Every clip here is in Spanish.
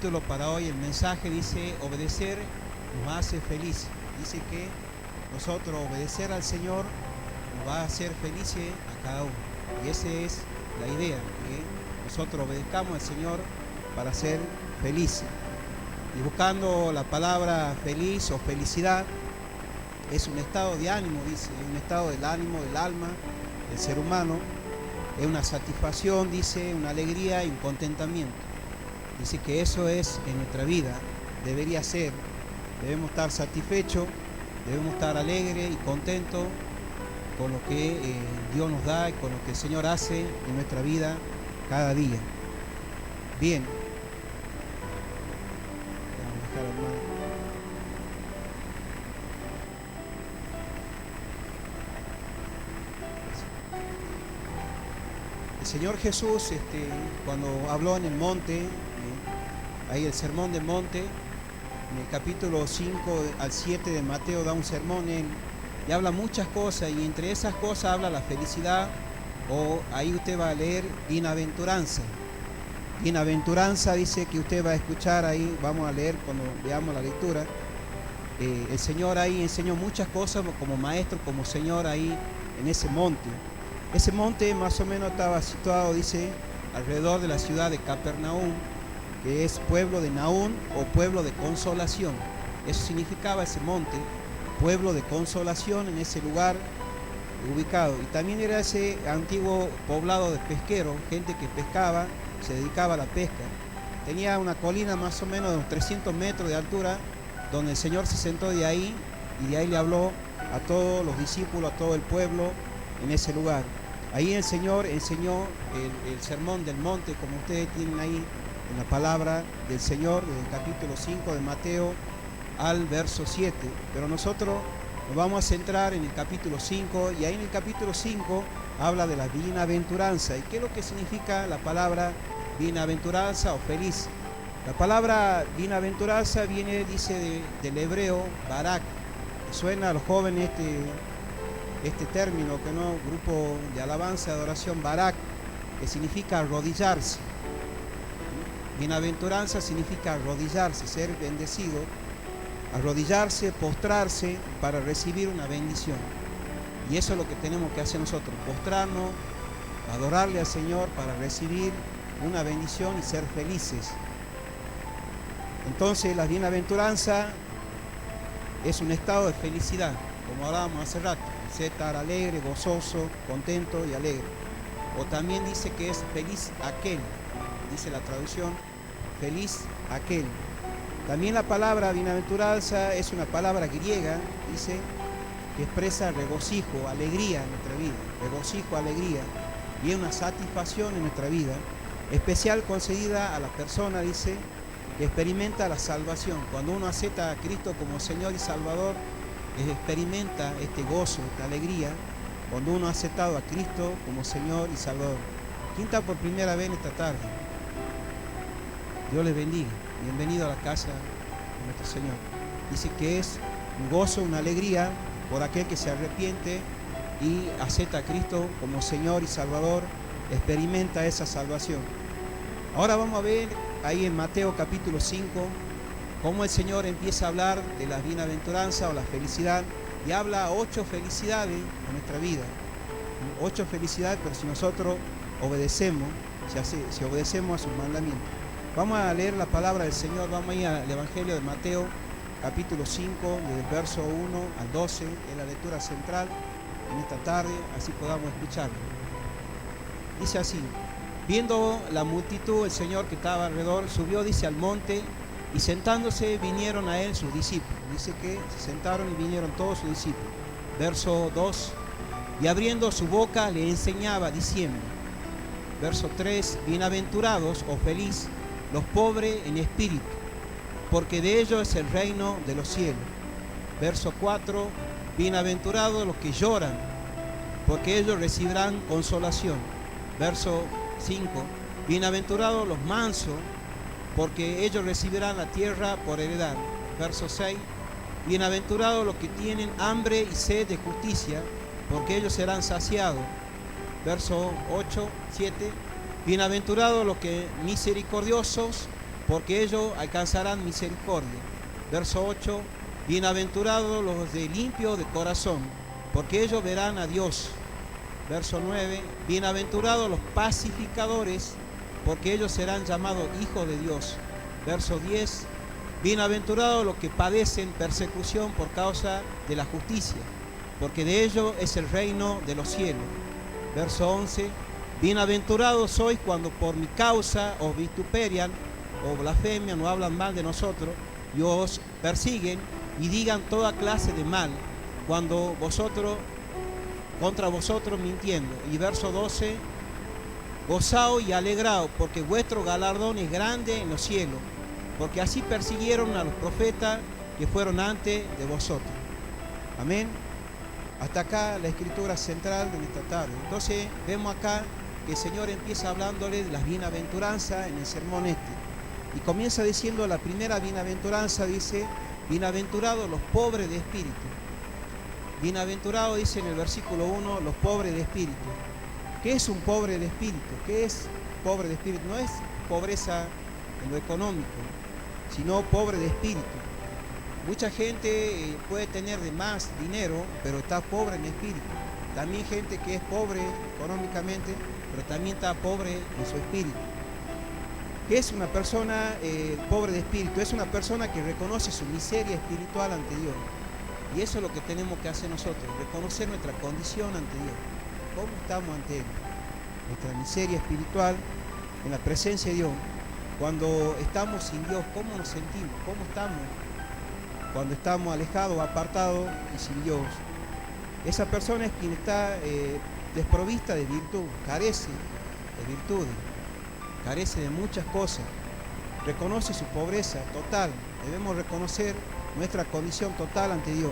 título para hoy, el mensaje dice: obedecer nos hace felices. Dice que nosotros obedecer al Señor nos va a hacer felices a cada uno. Y esa es la idea, que nosotros obedezcamos al Señor para ser felices. Y buscando la palabra feliz o felicidad, es un estado de ánimo, dice, un estado del ánimo, del alma, del ser humano. Es una satisfacción, dice, una alegría y un contentamiento. Dice que eso es en nuestra vida, debería ser. Debemos estar satisfechos, debemos estar alegres y contentos con lo que Dios nos da y con lo que el Señor hace en nuestra vida cada día. Bien. Vamos a dejar, hermano. El Señor Jesús, cuando habló en el monte, ahí el sermón del monte, en el capítulo 5 al 7 de Mateo da un sermón y habla muchas cosas, y entre esas cosas habla la felicidad, o ahí usted va a leer bienaventuranza. Bienaventuranza dice que usted va a escuchar ahí, vamos a leer cuando veamos la lectura. El Señor ahí enseñó muchas cosas como maestro, como Señor ahí en ese monte. Ese monte más o menos estaba situado, dice, alrededor de la ciudad de Capernaum, que es pueblo de Naún o pueblo de consolación. Eso significaba ese monte, pueblo de consolación, en ese lugar ubicado. Y también era ese antiguo poblado de pesqueros, gente que pescaba, se dedicaba a la pesca. Tenía una colina más o menos de unos 300 metros de altura, donde el Señor se sentó de ahí y de ahí le habló a todos los discípulos, a todo el pueblo en ese lugar. Ahí el Señor enseñó el sermón del monte, como ustedes tienen ahí en la palabra del Señor, del capítulo 5 de Mateo al verso 7. Pero nosotros nos vamos a centrar en el capítulo 5, y ahí en el capítulo 5 habla de la bienaventuranza. ¿Y qué es lo que significa la palabra bienaventuranza o feliz? La palabra bienaventuranza viene, dice, del hebreo barak. Suena a los jóvenes este término, que no, grupo de alabanza y adoración, barak, que significa arrodillarse. Bienaventuranza significa arrodillarse, ser bendecido, arrodillarse, postrarse para recibir una bendición. Y eso es lo que tenemos que hacer nosotros, postrarnos, adorarle al Señor para recibir una bendición y ser felices. Entonces la bienaventuranza es un estado de felicidad, como hablábamos hace rato, estar alegre, gozoso, contento y alegre. O también dice que es feliz aquel, dice la traducción, feliz aquel. También la palabra bienaventuranza es una palabra griega, dice, que expresa regocijo, alegría en nuestra vida, regocijo, alegría, y es una satisfacción en nuestra vida, especial concedida a la persona, dice, que experimenta la salvación. Cuando uno acepta a Cristo como Señor y Salvador, experimenta este gozo, esta alegría, cuando uno ha aceptado a Cristo como Señor y Salvador. ¿Quién está por primera vez en esta tarde? Dios les bendiga. Bienvenido a la casa de nuestro Señor. Dice que es un gozo, una alegría por aquel que se arrepiente y acepta a Cristo como Señor y Salvador, experimenta esa salvación. Ahora vamos a ver ahí en Mateo capítulo 5, cómo el Señor empieza a hablar de la bienaventuranza o la felicidad, y habla 8 felicidades en nuestra vida. 8 felicidades, pero si nosotros obedecemos, si obedecemos a sus mandamientos. Vamos a leer la palabra del Señor, vamos a ir al Evangelio de Mateo, capítulo 5, desde el verso 1 al 12, es la lectura central en esta tarde, así podamos escucharlo. Dice así: viendo la multitud, el Señor que estaba alrededor, subió, dice, al monte, y sentándose vinieron a él sus discípulos. Dice que se sentaron y vinieron todos sus discípulos. Verso 2, y abriendo su boca le enseñaba diciendo. Verso 3, bienaventurados o feliz los pobres en espíritu, porque de ellos es el reino de los cielos. Verso 4, bienaventurados los que lloran, porque ellos recibirán consolación. Verso 5, bienaventurados los mansos, porque ellos recibirán la tierra por heredad. Verso 6, bienaventurados los que tienen hambre y sed de justicia, porque ellos serán saciados. Verso 8, 7, bienaventurados los que misericordiosos, porque ellos alcanzarán misericordia. Verso 8, bienaventurados los de limpio de corazón, porque ellos verán a Dios. Verso 9, bienaventurados los pacificadores, porque ellos serán llamados hijos de Dios. Verso 10, bienaventurados los que padecen persecución por causa de la justicia, porque de ellos es el reino de los cielos. Verso 11, bienaventurados sois cuando por mi causa os vituperian, o blasfemian, o hablan mal de nosotros, y os persiguen, y digan toda clase de mal, cuando contra vosotros mintiendo. Y verso 12, gozaos y alegraos, porque vuestro galardón es grande en los cielos, porque así persiguieron a los profetas que fueron antes de vosotros. Amén. Hasta acá la escritura central de esta tarde. Entonces vemos acá que el Señor empieza hablándole de las bienaventuranzas en el sermón este. Y comienza diciendo la primera bienaventuranza, dice, bienaventurados los pobres de espíritu. Bienaventurados, dice en el versículo 1, los pobres de espíritu. ¿Qué es un pobre de espíritu? ¿Qué es pobre de espíritu? No es pobreza en lo económico, sino pobre de espíritu. Mucha gente puede tener de más dinero, pero está pobre en espíritu. También gente que es pobre económicamente, pero también está pobre en su espíritu. ¿Qué es una persona pobre de espíritu? Es una persona que reconoce su miseria espiritual ante Dios. Y eso es lo que tenemos que hacer nosotros, reconocer nuestra condición ante Dios. ¿Cómo estamos ante Él? Nuestra miseria espiritual en la presencia de Dios. Cuando estamos sin Dios, ¿cómo nos sentimos? ¿Cómo estamos? Cuando estamos alejados, apartados y sin Dios. Esa persona es quien está desprovista de virtud, carece de virtudes, carece de muchas cosas, reconoce su pobreza total. Debemos reconocer nuestra condición total ante Dios.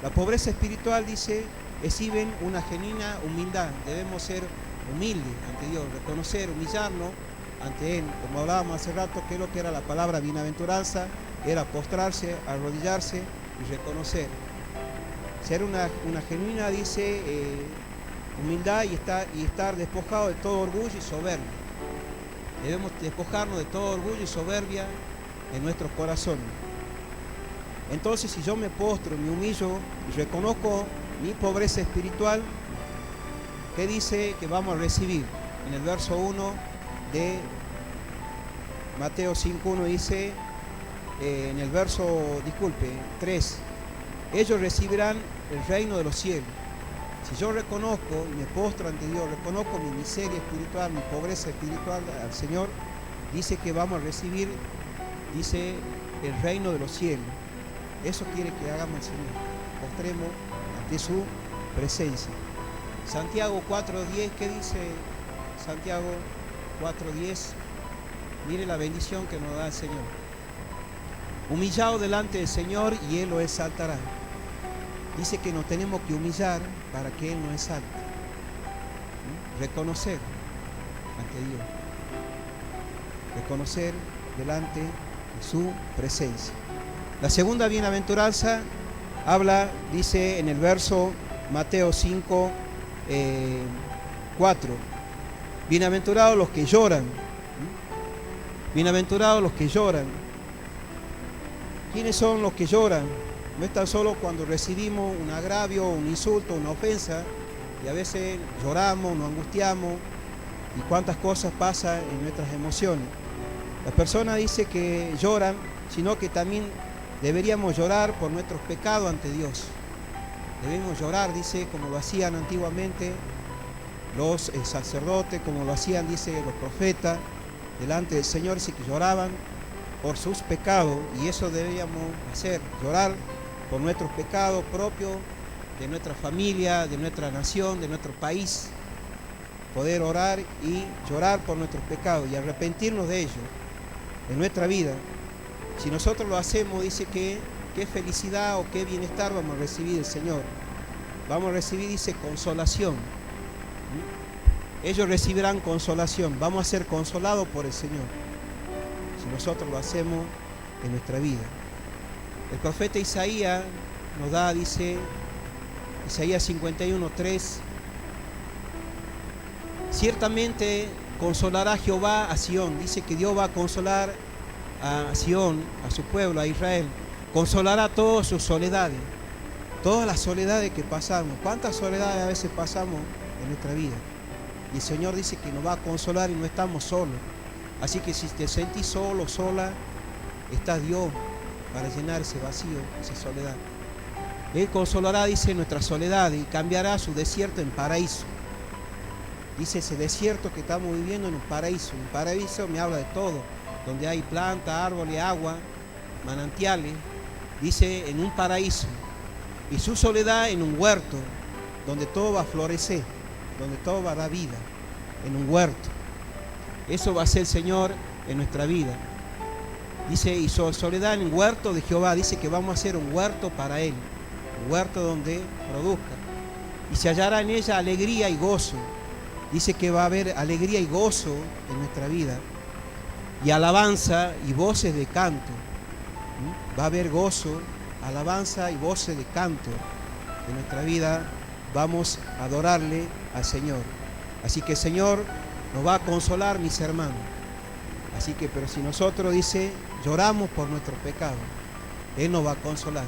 La pobreza espiritual, dice, exhiben una genuina humildad. Debemos ser humildes ante Dios, reconocer, humillarnos ante Él. Como hablábamos hace rato, que es lo que era la palabra bienaventuranza, era postrarse, arrodillarse y reconocer. Ser una genuina, dice, humildad y estar despojado de todo orgullo y soberbia. Debemos despojarnos de todo orgullo y soberbia en nuestros corazones. Entonces, si yo me postro, me humillo y reconozco mi pobreza espiritual, ¿qué dice que vamos a recibir? En el verso 1 de Mateo 5.1 dice, en el verso, 3, ellos recibirán el reino de los cielos. Si yo reconozco y me postro ante Dios, reconozco mi miseria espiritual, mi pobreza espiritual al Señor, dice que vamos a recibir, dice, el reino de los cielos. Eso quiere que hagamos el Señor, postremos ante su presencia. Santiago 4.10, ¿qué dice Santiago 4.10? Mire la bendición que nos da el Señor. Humillado delante del Señor y Él lo exaltará. Dice que nos tenemos que humillar para que Él nos exalte. Reconocer ante Dios. Reconocer delante de su presencia. La segunda bienaventuranza habla, dice en el verso Mateo 5, 4. Bienaventurados los que lloran. Bienaventurados los que lloran. ¿Quiénes son los que lloran? No es tan solo cuando recibimos un agravio, un insulto, una ofensa, y a veces lloramos, nos angustiamos, y cuántas cosas pasan en nuestras emociones. Las personas dicen que lloran, sino que también deberíamos llorar por nuestros pecados ante Dios. Debemos llorar, dice, como lo hacían antiguamente los sacerdotes, como lo hacían, dice, los profetas, delante del Señor, dice que lloraban por sus pecados, y eso deberíamos hacer, llorar por nuestros pecados propios, de nuestra familia, de nuestra nación, de nuestro país, poder orar y llorar por nuestros pecados y arrepentirnos de ellos en nuestra vida. Si nosotros lo hacemos, dice que qué felicidad o qué bienestar vamos a recibir del Señor. Vamos a recibir, dice, consolación. Ellos recibirán consolación. Vamos a ser consolados por el Señor si nosotros lo hacemos en nuestra vida. El profeta Isaías nos da, dice, Isaías 51:3, ciertamente consolará Jehová a Sión. Dice que Dios va a consolar a Sión, a su pueblo, a Israel, consolará todas sus soledades, todas las soledades que pasamos. ¿Cuántas soledades a veces pasamos en nuestra vida? Y el Señor dice que nos va a consolar y no estamos solos. Así que si te sentís solo, sola, está Dios para llenar ese vacío, esa soledad. Él consolará, dice, nuestra soledad y cambiará su desierto en paraíso. Dice, ese desierto que estamos viviendo en un paraíso. Un paraíso me habla de todo, donde hay plantas, árboles, agua, manantiales. Dice, en un paraíso. Y su soledad en un huerto, donde todo va a florecer, donde todo va a dar vida, en un huerto. Eso va a ser el Señor en nuestra vida. Dice, y su soledad en un huerto de Jehová. Dice que vamos a hacer un huerto para Él, un huerto donde produzca. Y se hallará en ella alegría y gozo. Dice que va a haber alegría y gozo en nuestra vida. Y alabanza y voces de canto. Va a haber gozo, alabanza y voces de canto en nuestra vida. Vamos a adorarle al Señor. Así que el Señor nos va a consolar, mis hermanos. Así que, pero si nosotros, dice, lloramos por nuestros pecados, Él nos va a consolar.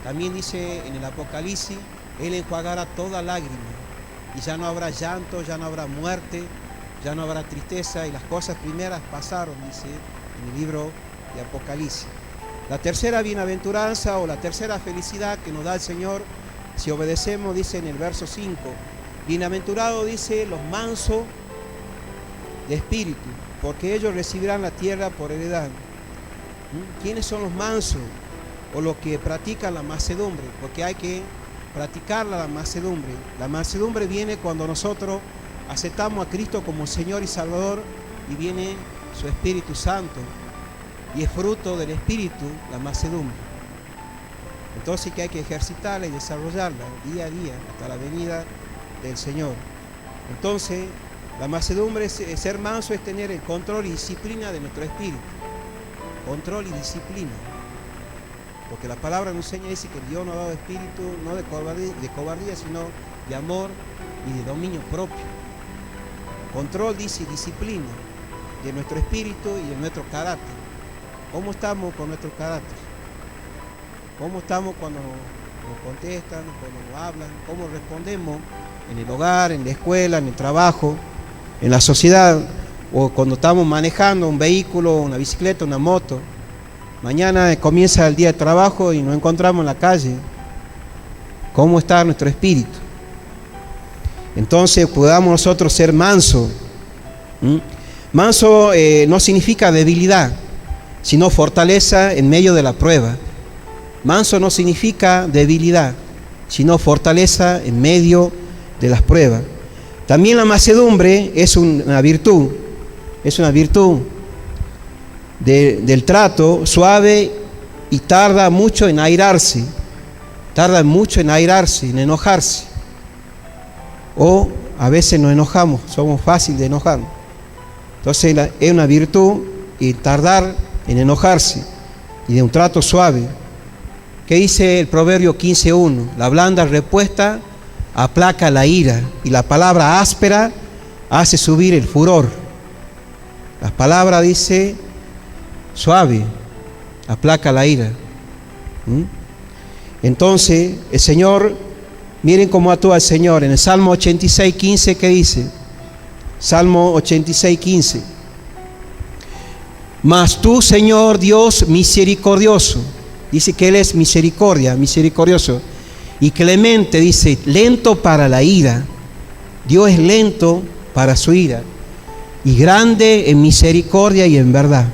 También dice en el Apocalipsis, Él enjuagará toda lágrima. Y ya no habrá llanto, ya no habrá muerte, ya no habrá tristeza. Y las cosas primeras pasaron, dice en el libro de Apocalipsis. La tercera bienaventuranza o la tercera felicidad que nos da el Señor, si obedecemos, dice en el verso 5, bienaventurados, dice, los mansos de espíritu, porque ellos recibirán la tierra por heredad. ¿Quiénes son los mansos? O los que practican la mansedumbre, porque hay que practicar la mansedumbre. La mansedumbre viene cuando nosotros aceptamos a Cristo como Señor y Salvador y viene su Espíritu Santo y es fruto del Espíritu la mansedumbre. Entonces que hay que ejercitarla y desarrollarla día a día hasta la venida del Señor. Entonces la mansedumbre, ser manso, es tener el control y disciplina de nuestro espíritu. Control y disciplina. Porque la palabra nos enseña, dice que Dios nos ha dado espíritu no de cobardía, sino de amor y de dominio propio. Control, dice, y disciplina de nuestro espíritu y de nuestro carácter. ¿Cómo estamos con nuestro carácter? ¿Cómo estamos cuando nos contestan, cuando nos hablan? ¿Cómo respondemos en el hogar, en la escuela, en el trabajo, en la sociedad? O cuando estamos manejando un vehículo, una bicicleta, una moto. Mañana comienza el día de trabajo y nos encontramos en la calle. ¿Cómo está nuestro espíritu? Entonces podamos nosotros ser mansos. Manso no significa debilidad, sino fortaleza en medio de la prueba. Manso no significa debilidad, sino fortaleza en medio de las pruebas. También la mansedumbre es una virtud del trato suave y tarda mucho en airarse, en enojarse. O a veces nos enojamos, somos fáciles de enojarnos. Entonces es una virtud y tardar en enojarse y de un trato suave. ¿Qué dice el Proverbio 15:1? La blanda respuesta aplaca la ira y la palabra áspera hace subir el furor. La palabra, dice, suave aplaca la ira. Entonces el Señor, miren cómo actúa el Señor en el Salmo 86:15. ¿Qué dice? Salmo 86:15. Mas tú, Señor Dios misericordioso, dice que Él es misericordioso y clemente, dice, lento para la ira. Dios es lento para su ira y grande en misericordia y en verdad.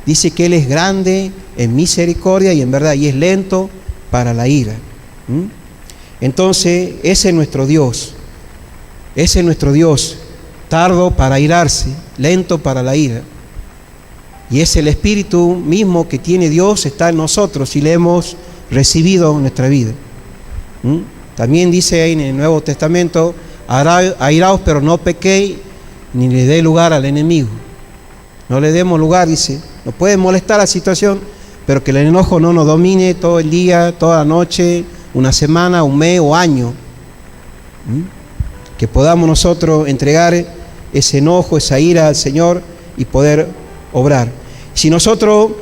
Dice que Él es grande en misericordia y en verdad y es lento para la ira. Entonces ese es nuestro Dios. Tardo para irarse, lento para la ira. Y es el Espíritu mismo que tiene Dios, está en nosotros y le hemos recibido en nuestra vida. También dice ahí en el Nuevo Testamento, airaos pero no pequéis, ni le dé lugar al enemigo. No le demos lugar, dice. Nos puede molestar la situación, pero que el enojo no nos domine todo el día, toda la noche, una semana, un mes o año. Que podamos nosotros entregar ese enojo, esa ira al Señor y poder obrar. Si nosotros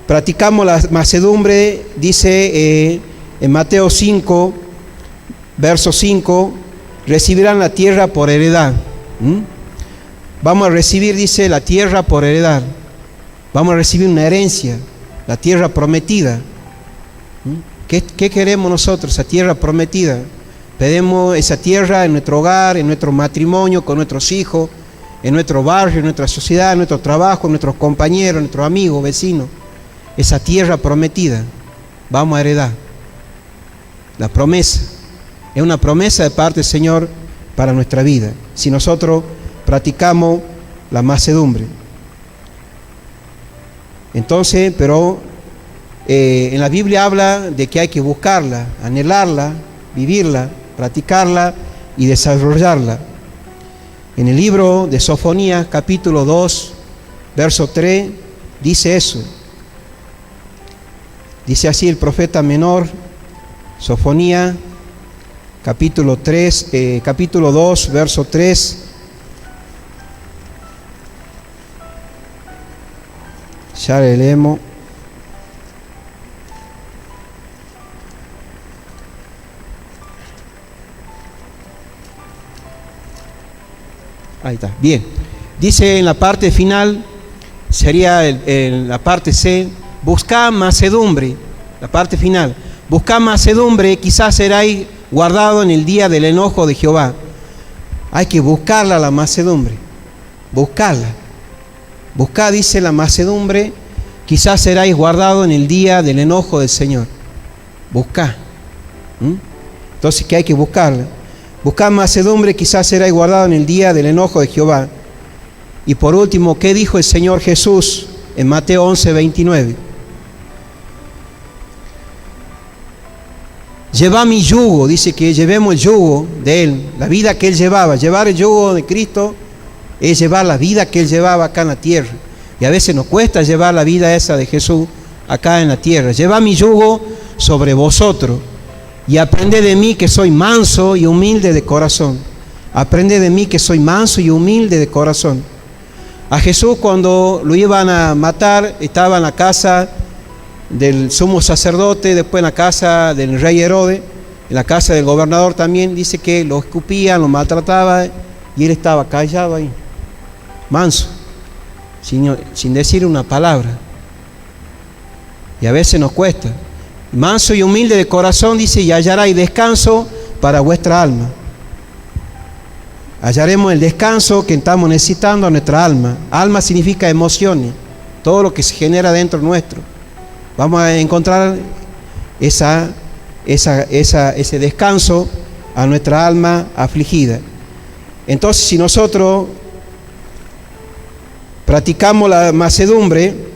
practicamos la mansedumbre, dice en Mateo 5, verso 5, recibirán la tierra por heredad. Vamos a recibir, dice, la tierra por heredad. Vamos a recibir una herencia, la tierra prometida. ¿Qué queremos nosotros? Esa tierra prometida. Pedimos esa tierra en nuestro hogar, en nuestro matrimonio, con nuestros hijos, en nuestro barrio, en nuestra sociedad, en nuestro trabajo, en nuestros compañeros, en nuestros amigos, vecinos. Esa tierra prometida vamos a heredar. La promesa. Es una promesa de parte del Señor para nuestra vida. Si nosotros practicamos la mansedumbre. Entonces, pero en la Biblia habla de que hay que buscarla, anhelarla, vivirla, practicarla y desarrollarla. En el libro de Sofonías, capítulo 2, verso 3, dice eso. Dice así el profeta menor, Sofonías, capítulo 2, verso 3. Ya le leemos. Ahí está, bien. Dice en la parte final, sería la parte C, buscad mansedumbre, la parte final. Buscad mansedumbre, quizás seráis guardado en el día del enojo de Jehová. Hay que buscarla, la mansedumbre, buscarla. Buscad, dice, la mansedumbre, quizás seráis guardado en el día del enojo del Señor. Buscad. Entonces, ¿qué hay que buscarla? Buscad mansedumbre, quizás seráis guardado en el día del enojo de Jehová. Y por último, ¿qué dijo el Señor Jesús en Mateo 11, 29? Llevad mi yugo, dice que llevemos el yugo de Él, la vida que Él llevaba. Llevar el yugo de Cristo es llevar la vida que Él llevaba acá en la tierra. Y a veces nos cuesta llevar la vida esa de Jesús acá en la tierra. Llevad mi yugo sobre vosotros y aprended de mí que soy manso y humilde de corazón. Aprended de mí que soy manso y humilde de corazón. A Jesús, cuando lo iban a matar, estaba en la casa del sumo sacerdote, después en la casa del rey Herodes, en la casa del gobernador también. Dice que lo escupían, lo maltrataban y él estaba callado ahí, manso, sin decir una palabra. Y a veces nos cuesta. Manso y humilde de corazón, dice, y hallaréis descanso para vuestra alma. Hallaremos el descanso que estamos necesitando a nuestra alma. Alma significa emociones, todo lo que se genera dentro nuestro. Vamos a encontrar ese descanso a nuestra alma afligida. Entonces, si nosotros practicamos la mansedumbre,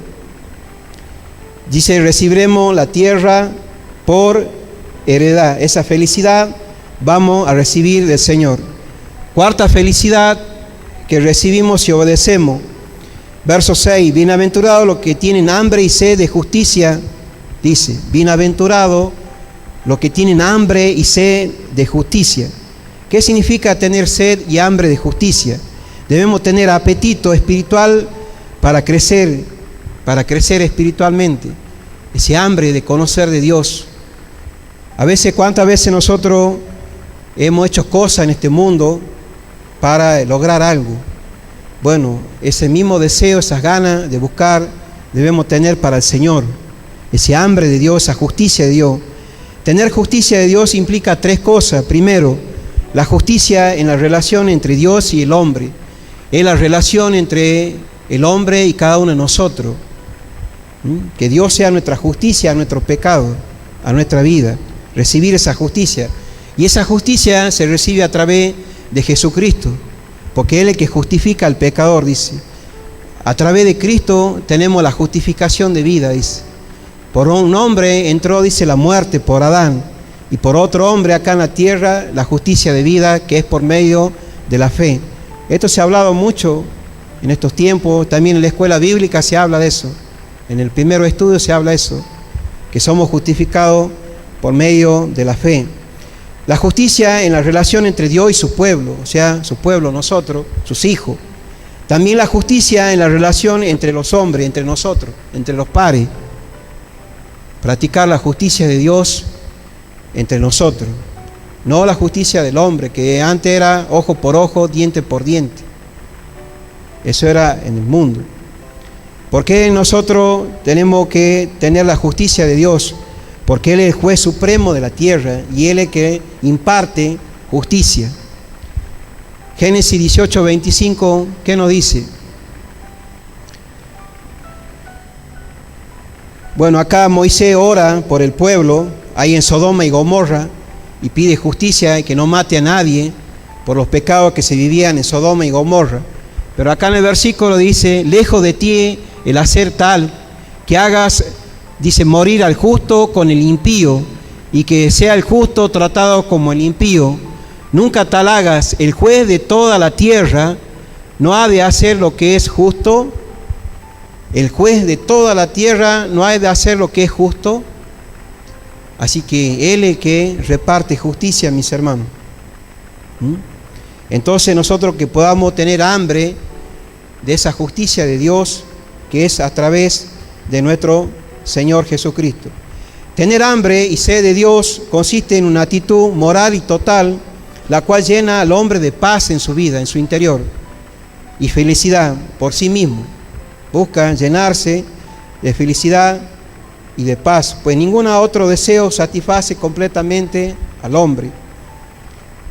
dice, recibiremos la tierra por heredad. Esa felicidad vamos a recibir del Señor. Cuarta felicidad que recibimos si obedecemos. Verso 6, bienaventurados los que tienen hambre y sed de justicia, dice, bienaventurados los que tienen hambre y sed de justicia. ¿Qué significa tener sed y hambre de justicia? Debemos tener apetito espiritual para crecer espiritualmente, ese hambre de conocer de Dios. A veces, ¿cuántas veces nosotros hemos hecho cosas en este mundo para lograr algo? Bueno, ese mismo deseo, esas ganas de buscar, debemos tener para el Señor. Ese hambre de Dios, esa justicia de Dios. Tener justicia de Dios implica tres cosas. Primero, la justicia en la relación entre Dios y el hombre. Es la relación entre el hombre y cada uno de nosotros. Que Dios sea nuestra justicia a nuestro pecado, a nuestra vida. Recibir esa justicia. Y esa justicia se recibe a través de Jesucristo. Porque Él es el que justifica al pecador, dice. A través de Cristo tenemos la justificación de vida, dice. Por un hombre entró, dice, la muerte por Adán. Y por otro hombre acá en la tierra, la justicia de vida, que es por medio de la fe. Esto se ha hablado mucho en estos tiempos. También en la escuela bíblica se habla de eso. En el primer estudio se habla de eso. Que somos justificados por medio de la fe. La justicia en la relación entre Dios y su pueblo, o sea, su pueblo, nosotros, sus hijos. También la justicia en la relación entre los hombres, entre nosotros, entre los pares. Practicar la justicia de Dios entre nosotros. No la justicia del hombre, que antes era ojo por ojo, diente por diente. Eso era en el mundo. ¿Por qué nosotros tenemos que tener la justicia de Dios? Porque Él es el juez supremo de la tierra y Él es el que imparte justicia. Génesis 18:25, ¿qué nos dice? Bueno, acá Moisés ora por el pueblo, ahí en Sodoma y Gomorra, y pide justicia y que no mate a nadie por los pecados que se vivían en Sodoma y Gomorra. Pero acá en el versículo dice, lejos de ti el hacer tal, que hagas, dice, morir al justo con el impío, y que sea el justo tratado como el impío. Nunca tal hagas, el juez de toda la tierra no ha de hacer lo que es justo. El juez de toda la tierra no ha de hacer lo que es justo. Así que Él es el que reparte justicia, mis hermanos. Entonces nosotros que podamos tener hambre de esa justicia de Dios, que es a través de nuestro Señor Jesucristo. Tener hambre y sed de Dios consiste en una actitud moral y total, la cual llena al hombre de paz en su vida, en su interior, y felicidad por sí mismo. Busca llenarse de felicidad y de paz, pues ningún otro deseo satisface completamente al hombre.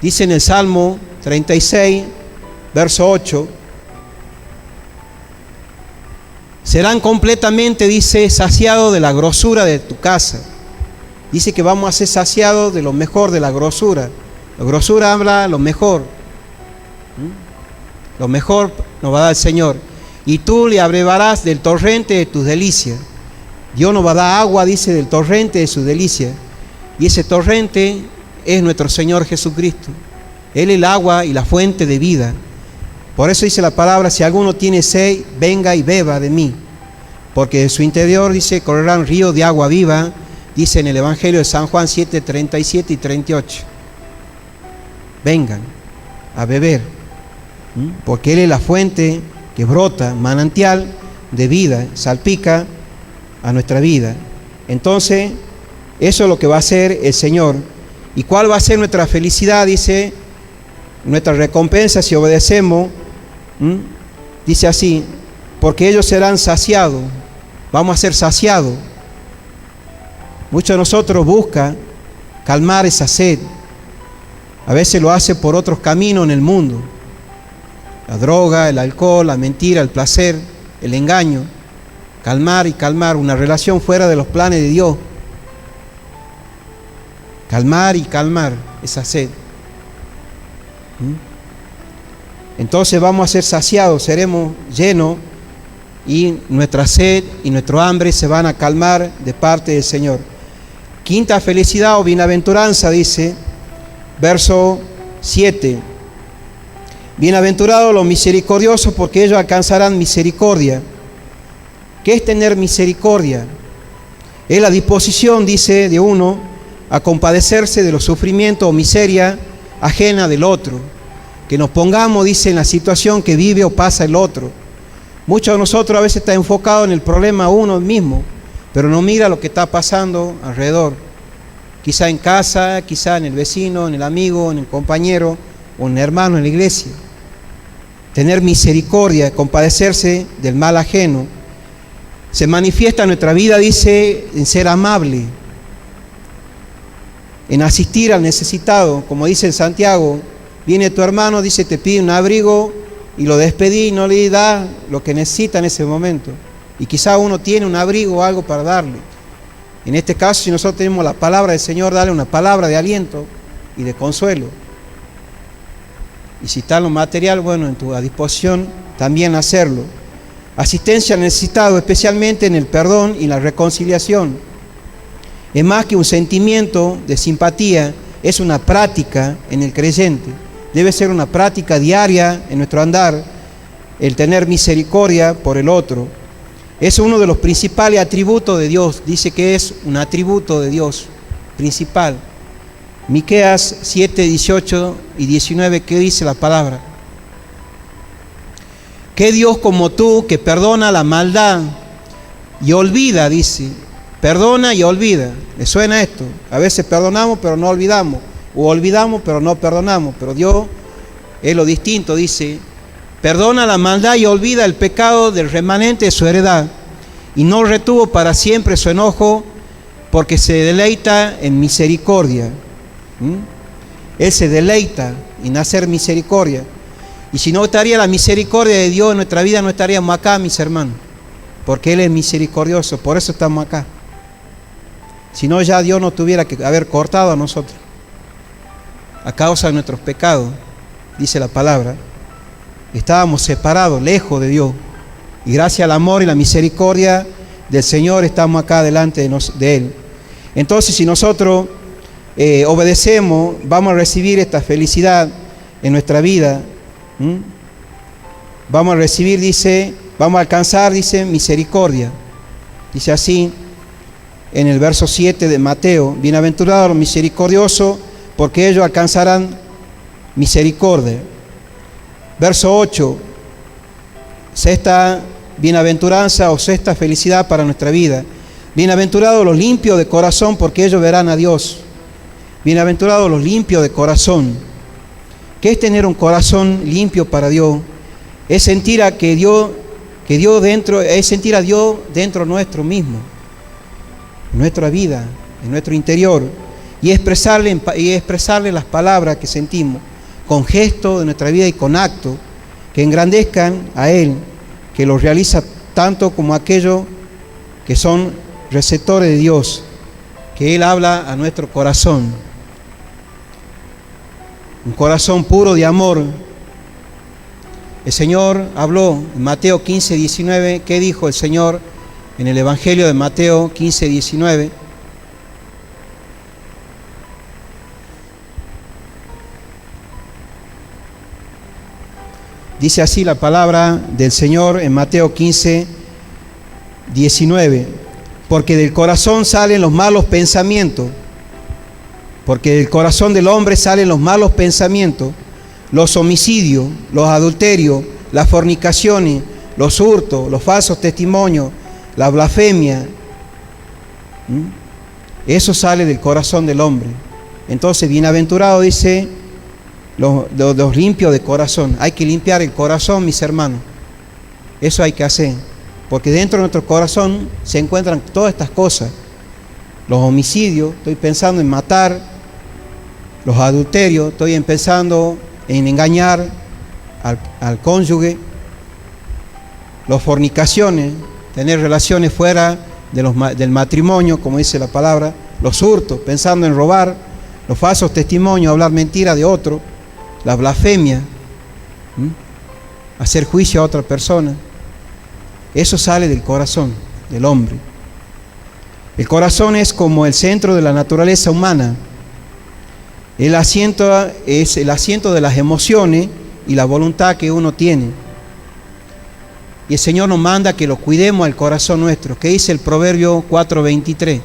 Dice en el Salmo 36, verso 8, serán completamente, dice, saciados de la grosura de tu casa. Dice que vamos a ser saciados de lo mejor de la grosura. La grosura habla lo mejor. Lo mejor nos va a dar el Señor. Y tú le abrevarás del torrente de tus delicias. Dios nos va a dar agua, dice, del torrente de sus delicias. Y ese torrente es nuestro Señor Jesucristo. Él es el agua y la fuente de vida. Por eso dice la palabra, si alguno tiene sed, venga y beba de mí. Porque de su interior, dice, correrán ríos de agua viva, dice en el Evangelio de San Juan 7, 37 y 38. Vengan a beber, porque Él es la fuente que brota, manantial de vida, salpica a nuestra vida. Entonces, eso es lo que va a hacer el Señor. ¿Y cuál va a ser nuestra felicidad? Dice, nuestra recompensa si obedecemos. Dice así, porque ellos serán saciados. Vamos a ser saciados. Muchos de nosotros buscan calmar esa sed. A veces lo hace por otros caminos en el mundo. La droga, el alcohol, la mentira, el placer, el engaño. Calmar y calmar una relación fuera de los planes de Dios. Calmar y calmar esa sed. Entonces vamos a ser saciados, seremos llenos y nuestra sed y nuestro hambre se van a calmar de parte del Señor. Quinta felicidad o bienaventuranza, dice, verso 7. Bienaventurados los misericordiosos, porque ellos alcanzarán misericordia. ¿Qué es tener misericordia? Es la disposición, dice, de uno a compadecerse de los sufrimientos o miseria ajena del otro. Que nos pongamos, dice, en la situación que vive o pasa el otro. Muchos de nosotros a veces está enfocado en el problema uno mismo, pero no mira lo que está pasando alrededor. Quizá en casa, quizá en el vecino, en el amigo, en el compañero o en el hermano en la iglesia. Tener misericordia, compadecerse del mal ajeno. Se manifiesta en nuestra vida, dice, en ser amable, en asistir al necesitado, como dice en Santiago. Viene tu hermano, dice, te pide un abrigo y lo despedí y no le da lo que necesita en ese momento. Y quizá uno tiene un abrigo o algo para darle. En este caso, si nosotros tenemos la palabra del Señor, dale una palabra de aliento y de consuelo. Y si está en lo material, bueno, en tu disposición también hacerlo. Asistencia al necesitado, especialmente en el perdón y la reconciliación. Es más que un sentimiento de simpatía, es una práctica en el creyente. Debe ser una práctica diaria en nuestro andar, el tener misericordia por el otro. Es uno de los principales atributos de Dios. Dice que es un atributo de Dios principal. Miqueas 7, 18 y 19, ¿qué dice la palabra? ¿Qué Dios como tú que perdona la maldad y olvida? Dice, perdona y olvida. ¿Le suena esto? A veces perdonamos pero no olvidamos, o olvidamos pero no perdonamos, pero Dios es lo distinto. Dice, perdona la maldad y olvida el pecado del remanente de su heredad, y no retuvo para siempre su enojo, porque se deleita en misericordia. Él se deleita en hacer misericordia. Y si no estaría la misericordia de Dios en nuestra vida, no estaríamos acá, mis hermanos, porque Él es misericordioso, por eso estamos acá. Si no, ya Dios nos tuviera que haber cortado a nosotros a causa de nuestros pecados. Dice la palabra, estábamos separados, lejos de Dios, y gracias al amor y la misericordia del Señor estamos acá delante de Él. Entonces, si nosotros obedecemos, vamos a recibir esta felicidad en nuestra vida. Vamos a recibir, dice, vamos a alcanzar, dice, misericordia. Dice así en el verso 7 de Mateo, bienaventurados los misericordiosos, porque ellos alcanzarán misericordia. Verso 8, sexta bienaventuranza o sexta felicidad para nuestra vida. Bienaventurados los limpios de corazón, porque ellos verán a Dios. Bienaventurados los limpios de corazón. ¿Qué es tener un corazón limpio para Dios? Es sentir a Dios dentro, es sentir a Dios dentro nuestro mismo, en nuestra vida, en nuestro interior, y expresarle las palabras que sentimos, con gestos de nuestra vida y con actos que engrandezcan a Él, que lo realiza tanto como aquellos que son receptores de Dios, que Él habla a nuestro corazón. Un corazón puro de amor. El Señor habló en Mateo 15, 19. ¿Qué dijo el Señor en el Evangelio de Mateo 15, 19? Dice así la palabra del Señor en Mateo 15, 19. Porque del corazón salen los malos pensamientos. Porque del corazón del hombre salen los malos pensamientos, los homicidios, los adulterios, las fornicaciones, los hurtos, los falsos testimonios, la blasfemia. Eso sale del corazón del hombre. Entonces, bienaventurado, dice, los limpios de corazón. Hay que limpiar el corazón, mis hermanos. Eso hay que hacer. Porque dentro de nuestro corazón se encuentran todas estas cosas. Los homicidios, estoy pensando en matar. Los adulterios, estoy pensando en engañar al cónyuge. Las fornicaciones, tener relaciones fuera del matrimonio, como dice la palabra. Los hurtos, pensando en robar. Los falsos testimonios, hablar mentira de otro. La blasfemia, hacer juicio a otra persona. Eso sale del corazón del hombre. El corazón es como el centro de la naturaleza humana. Es el asiento de las emociones y la voluntad que uno tiene. Y el Señor nos manda que lo cuidemos al corazón nuestro. ¿Qué dice el Proverbio 4:23?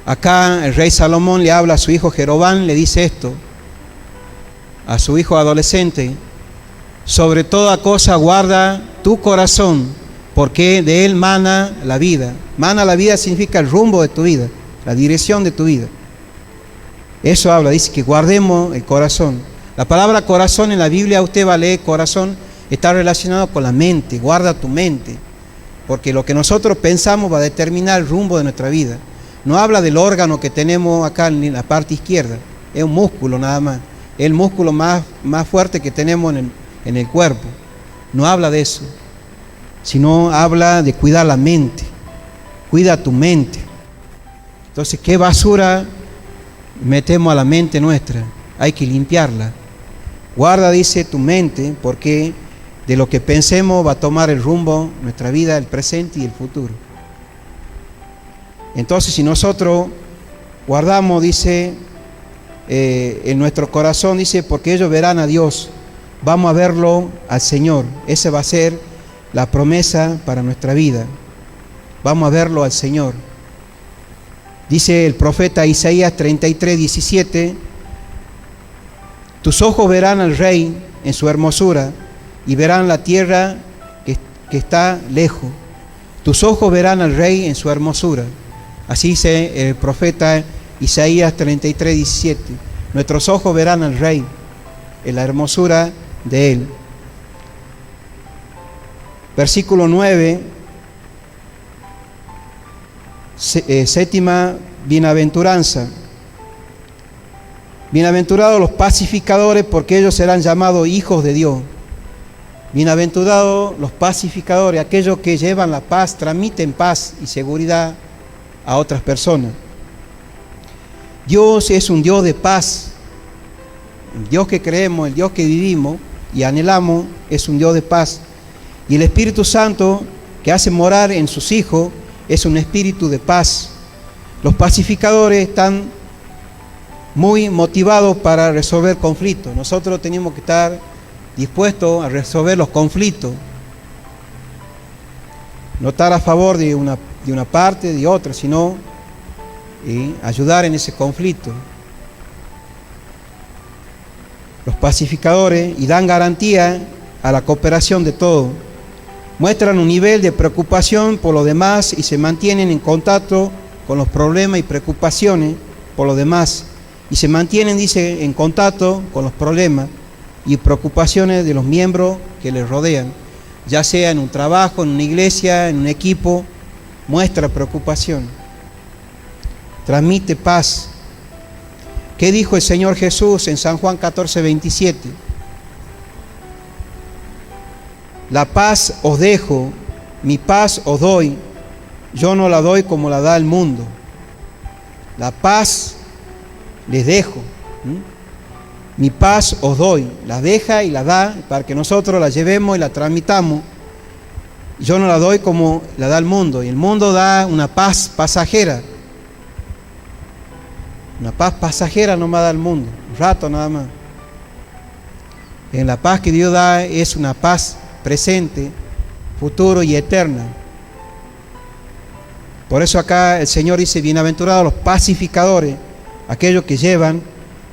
Acá el rey Salomón le habla a su hijo Jeroboam, le dice esto, a su hijo adolescente: sobre toda cosa guarda tu corazón, porque de él mana la vida. Mana la vida significa el rumbo de tu vida, la dirección de tu vida. Eso habla, dice que guardemos el corazón. La palabra corazón en la Biblia, usted va a leer corazón, está relacionado con la mente. Guarda tu mente, porque lo que nosotros pensamos va a determinar el rumbo de nuestra vida. No habla del órgano que tenemos acá en la parte izquierda, es un músculo nada más, es el músculo más fuerte que tenemos en el cuerpo. No habla de eso, sino habla de cuidar la mente. Cuida tu mente. Entonces, ¿qué basura metemos a la mente nuestra? Hay que limpiarla. Guarda, dice, tu mente, porque de lo que pensemos va a tomar el rumbo nuestra vida, el presente y el futuro. Entonces, si nosotros guardamos, dice, en nuestro corazón, dice, porque ellos verán a Dios, vamos a verlo al Señor. Esa va a ser la promesa para nuestra vida. Vamos a verlo al Señor. Dice el profeta Isaías 33:17, Tus ojos verán al Rey en su hermosura y verán la tierra que está lejos. Tus ojos verán al Rey en su hermosura. Así dice el profeta Isaías 33:17. Nuestros ojos verán al Rey en la hermosura de Él. Versículo 9, séptima bienaventuranza. Bienaventurados los pacificadores, porque ellos serán llamados hijos de Dios. Bienaventurados los pacificadores, aquellos que llevan la paz, transmiten paz y seguridad a otras personas. Dios es un Dios de paz. El Dios que creemos, el Dios que vivimos y anhelamos, es un Dios de paz. Y el Espíritu Santo que hace morar en sus hijos es un espíritu de paz. Los pacificadores están muy motivados para resolver conflictos. Nosotros tenemos que estar dispuestos a resolver los conflictos. No estar a favor de una parte, de otra, sino ayudar en ese conflicto. Los pacificadores y dan garantía a la cooperación de todos. Muestran un nivel de preocupación por los demás y se mantienen en contacto con los problemas y preocupaciones por los demás. Y se mantienen, dice, en contacto con los problemas y preocupaciones de los miembros que les rodean. Ya sea en un trabajo, en una iglesia, en un equipo, muestra preocupación. Transmite paz. ¿Qué dijo el Señor Jesús en San Juan 14:27? La paz os dejo, mi paz os doy, yo no la doy como la da el mundo. La paz les dejo, mi paz os doy, la deja y la da para que nosotros la llevemos y la transmitamos. Yo no la doy como la da el mundo, y el mundo da una paz pasajera. Una paz pasajera no me da el mundo, un rato nada más. En la paz que Dios da es una paz presente, futuro y eterna. Por eso acá el Señor dice, bienaventurados los pacificadores, aquellos que llevan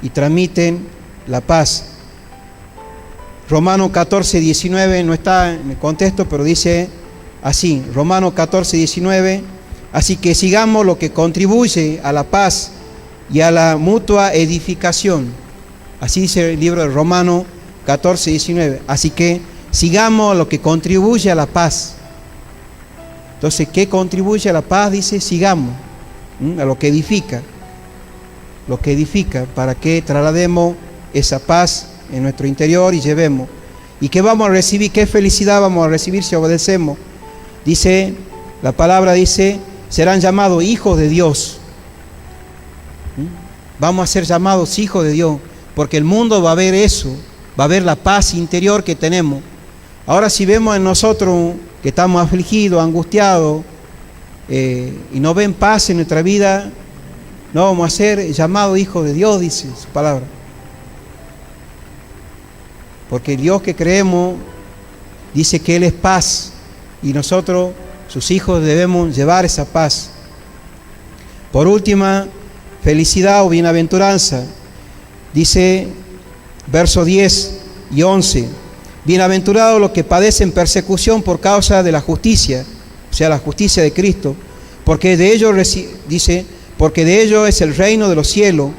y transmiten la paz. Romanos 14:19 no está en el contexto, pero dice así, Romanos 14:19, así que sigamos lo que contribuye a la paz y a la mutua edificación. Así dice el libro de Romanos 14:19, así que sigamos lo que contribuye a la paz. Entonces, ¿qué contribuye a la paz? Dice, sigamos a lo que edifica. Lo que edifica, para que traslademos esa paz en nuestro interior y llevemos. ¿Y qué vamos a recibir? ¿Qué felicidad vamos a recibir si obedecemos? Dice, la palabra dice, serán llamados hijos de Dios. Vamos a ser llamados hijos de Dios, porque el mundo va a ver eso, va a ver la paz interior que tenemos. Ahora si vemos en nosotros que estamos afligidos, angustiados, y no ven paz en nuestra vida, no vamos a ser llamados hijos de Dios, dice su palabra. Porque el Dios que creemos dice que Él es paz, y nosotros, sus hijos, debemos llevar esa paz. Por última, felicidad o bienaventuranza, dice versos 10 y 11, bienaventurados los que padecen persecución por causa de la justicia, o sea, la justicia de Cristo, porque de ellos, dice, porque de ellos es el reino de los cielos.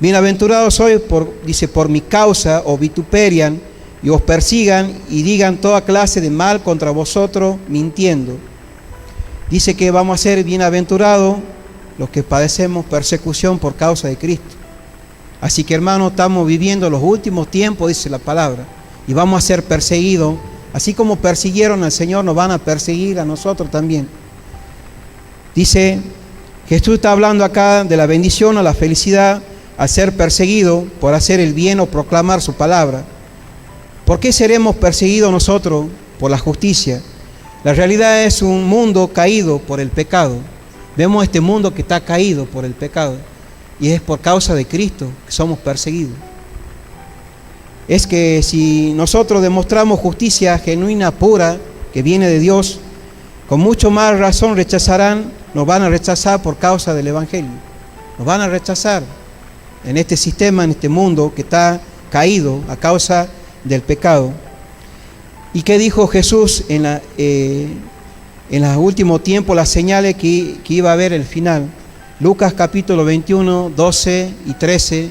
Bienaventurados sois, dice, por mi causa os vituperian y os persigan y digan toda clase de mal contra vosotros mintiendo. Dice que vamos a ser bienaventurados los que padecemos persecución por causa de Cristo. Así que, hermanos, estamos viviendo los últimos tiempos, dice la palabra, y vamos a ser perseguidos. Así como persiguieron al Señor, nos van a perseguir a nosotros también. Dice, Jesús está hablando acá de la bendición o la felicidad al ser perseguido por hacer el bien o proclamar su palabra. ¿Por qué seremos perseguidos nosotros? Por la justicia. La realidad es un mundo caído por el pecado. Vemos este mundo que está caído por el pecado, y es por causa de Cristo que somos perseguidos. Es que si nosotros demostramos justicia genuina, pura, que viene de Dios, con mucho más razón nos van a rechazar por causa del Evangelio. Nos van a rechazar en este sistema, en este mundo que está caído a causa del pecado. ¿Y qué dijo Jesús en los últimos tiempos, las señales que iba a haber el final? Lucas capítulo 21, 12 y 13.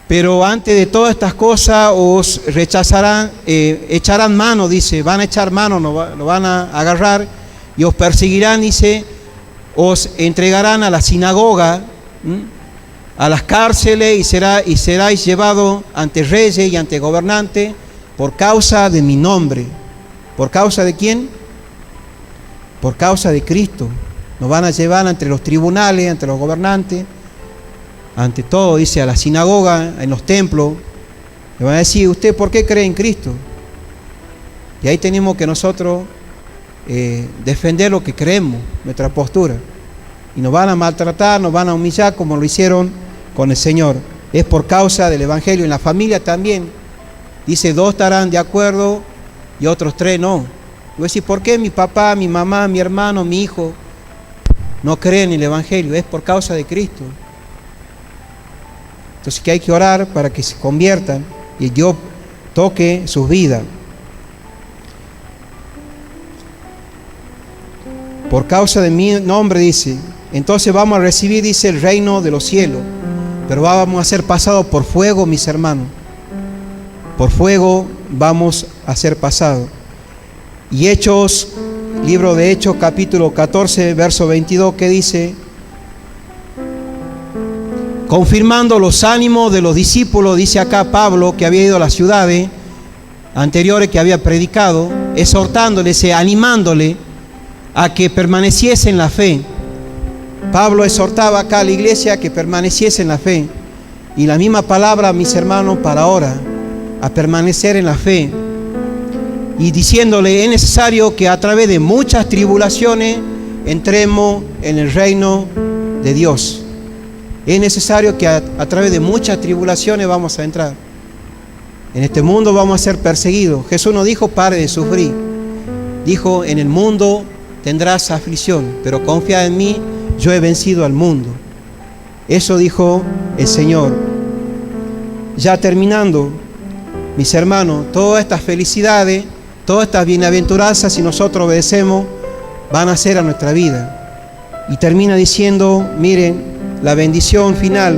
Pero antes de todas estas cosas os rechazarán, echarán mano, dice, van a echar mano, lo van a agarrar y os perseguirán, dice, os entregarán a la sinagoga, a las cárceles y seráis llevados ante reyes y ante gobernantes por causa de mi nombre. ¿Por causa de quién? Por causa de Cristo. Nos van a llevar ante los tribunales, ante los gobernantes, ante todo, dice, a la sinagoga, en los templos. Le van a decir, ¿usted por qué cree en Cristo? Y ahí tenemos que nosotros defender lo que creemos, nuestra postura. Y nos van a maltratar, nos van a humillar como lo hicieron con el Señor. Es por causa del Evangelio. En la familia también. Dice, 2 estarán de acuerdo y otros 3 no. Yo voy a decir, ¿por qué mi papá, mi mamá, mi hermano, mi hijo no creen en el Evangelio? Es por causa de Cristo. Entonces que hay que orar para que se conviertan y Dios toque sus vidas. Por causa de mi nombre, dice, entonces vamos a recibir, dice, el reino de los cielos. Pero vamos a ser pasados por fuego, mis hermanos. Por fuego vamos a ser pasados. Y Hechos, libro de Hechos, capítulo 14, verso 22, que dice, confirmando los ánimos de los discípulos, dice acá Pablo, que había ido a las ciudades anteriores que había predicado, exhortándoles, animándole a que permaneciese en la fe. Pablo exhortaba acá a la iglesia que permaneciese en la fe. Y la misma palabra, mis hermanos, para ahora, a permanecer en la fe. Y diciéndole, es necesario que a través de muchas tribulaciones entremos en el reino de Dios. Es necesario que a través de muchas tribulaciones vamos a entrar. En este mundo vamos a ser perseguidos. Jesús no dijo, pare de sufrir. Dijo, en el mundo tendrás aflicción, pero confía en mí, yo he vencido al mundo. Eso dijo el Señor. Ya terminando, mis hermanos, todas estas felicidades, todas estas bienaventuranzas, si nosotros obedecemos, van a ser a nuestra vida. Y termina diciendo, miren, la bendición final.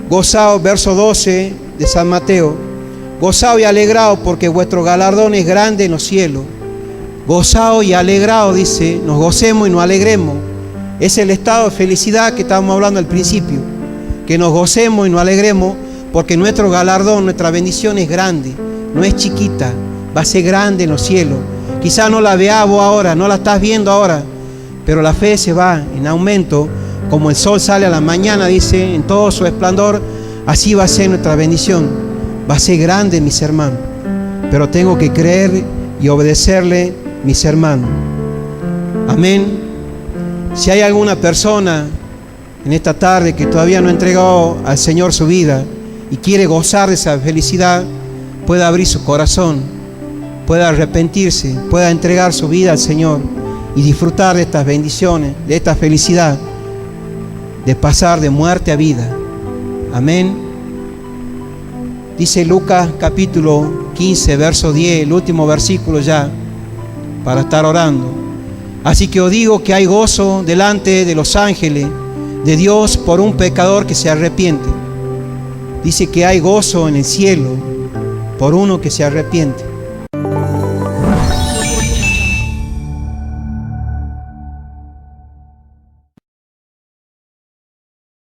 Gozaos, verso 12 de San Mateo. Gozaos y alegraos porque vuestro galardón es grande en los cielos. Gozaos y alegraos, dice, nos gocemos y nos alegremos. Es el estado de felicidad que estábamos hablando al principio. Que nos gocemos y nos alegremos porque nuestro galardón, nuestra bendición es grande. No es chiquita, va a ser grande en los cielos. Quizás no la veamos ahora, no la estás viendo ahora, pero la fe se va en aumento. Como el sol sale a la mañana, dice, en todo su esplendor, así va a ser nuestra bendición. Va a ser grande, mis hermanos. Pero tengo que creer y obedecerle, mis hermanos. Amén. Si hay alguna persona en esta tarde que todavía no ha entregado al Señor su vida y quiere gozar de esa felicidad, pueda abrir su corazón, pueda arrepentirse, pueda entregar su vida al Señor y disfrutar de estas bendiciones, de esta felicidad, de pasar de muerte a vida. Amén. Dice Lucas capítulo 15, verso 10, el último versículo ya, para estar orando. Así que os digo que hay gozo delante de los ángeles de Dios por un pecador que se arrepiente. Dice que hay gozo en el cielo por uno que se arrepiente.